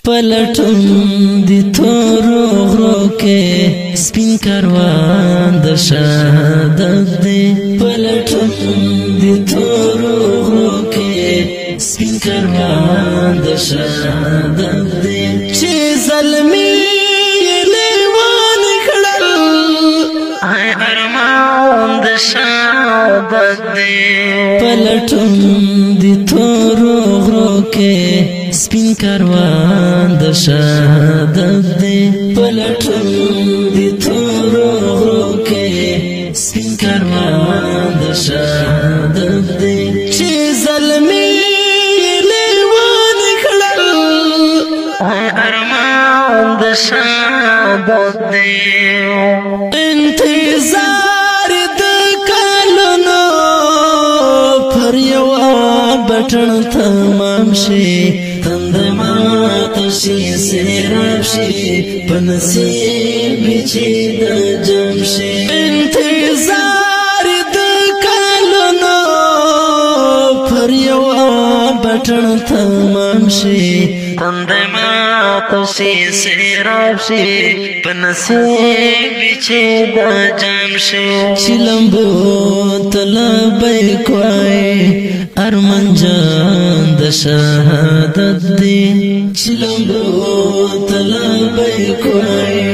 پلټون دی تورو غرو کې سپین کاروان د شهادت دی پلټون دی تورو غرو کې سپین کاروان د شهادت دی چې زلمی لیوان کړل ای ارمان د شهادت دی پلټون دی تورو غرو کې سپین کاروان د شهادت دی پلټون دی تورو غرو کې سپین کاروان د شهادت دی چې زلمی لیوان کړل ای ارمان د شهادت دی انتظار د کلونو پر یو بټن تمام شي تشي سیراب شي پنصیب چې د جام شي انتظار د کلونو پر یو بټن تمام شي تشي سیراب شي پنصیب چې د جام شي چې لمبو طلبای کوي ارمان جان د شهادت دی چې لمبو طلبای کوي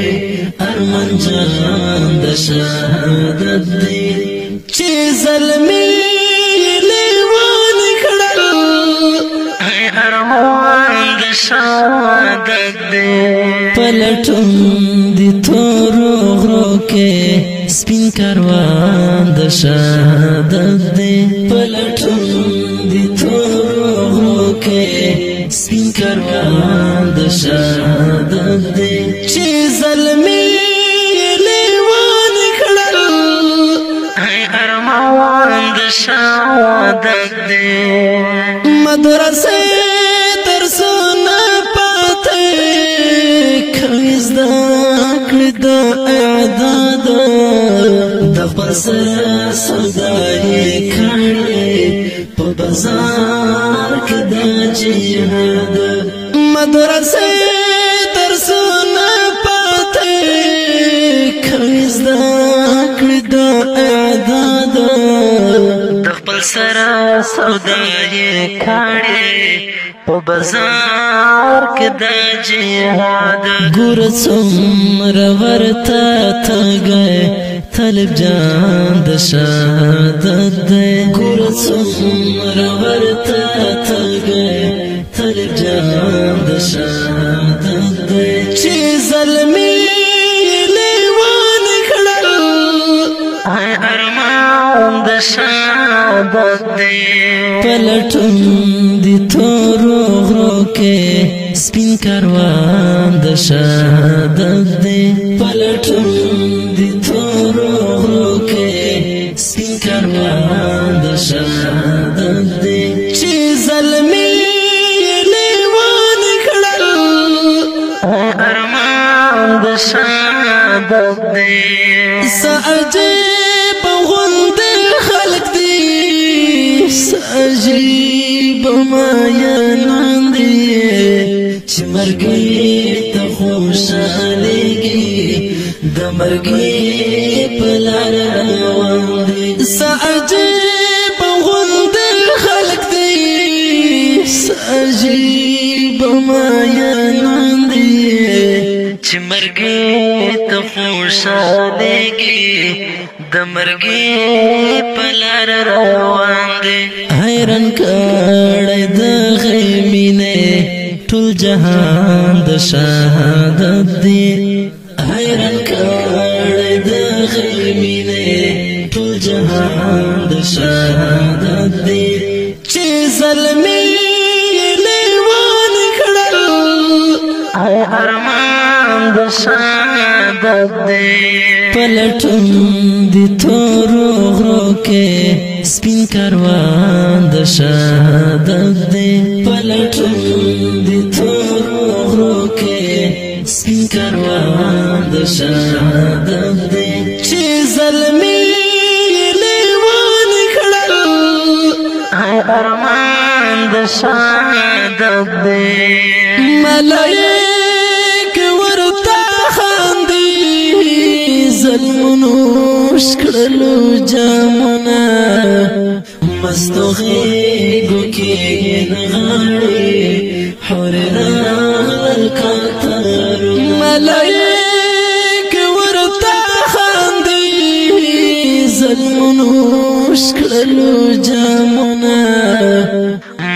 ارمان جان د شهادت دی چې زلمی لیوان کړل ای ارمان د شهادت دی پلټون دی تورو غرو کې سپین کاروان د شهادت دی پلټون دی تورو غرو کې سپین کاروان د شهادت دی چې زلمی لیوان کړل ای ارمان د شهادت دی مدرسې درسونه پاتې کوي زده کړې د اعداد د خپل سره سودايي کړې په بازار کې د جهاد مدرسې درسونه پاتې کوي زده کړې د اعداد د خپل سره سودايي کړې په بازار کې د جهاد ګور څومره ورته تګي طالب جان د شهادت دی ګور څومره ورته تګي طالب جان د شهادت دی چې زلمی لیوان کړل ای ارمان د شهادت دی پلټون دی تورو غرو کې سپین کاروان د شهادت دی پلټون دی تورو غرو کې سپین کاروان د شهادت دی چې زلمی لیوان کړل ای ارمان د شهادت دی سعجیب غوند خلق دی سعجیب مایانان دی چې مرګي ته خوشالېږي د مرګي په لار روان دی سعجیب غوند خلق دی سعجیب مایانان دی چې مرګي ته خوشالېږي د مرګي په لار روان دی حیران کړی د غیمینه ټول جهان د شهادت دی حیران کړی د غیمینه ټول جهان د شهادت دی چې زلمی لیوان کړل ای ارمان د شهادت دی پلټون دی تورو غرو کې سپین کاروان د شهادت دی پلټون دی تورو غرو کې سپین کاروان د شهادت دی چې زلمی لیوان کړل ای ارمان د شهادت دے ملائک ورتا خاندی ظلمونو شکرلو جامونا مستو غیگو کی نغاڑی حور راغل کاتارو ملائک ورتا خاندی ظلمونو شکرلو جامونا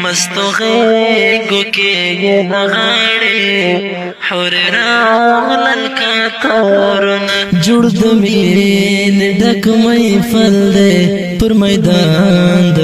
مستو غیگو کی نغاڑی حور راغل کاتارنا جوړ د مين ډک مې فل دے پر میدان د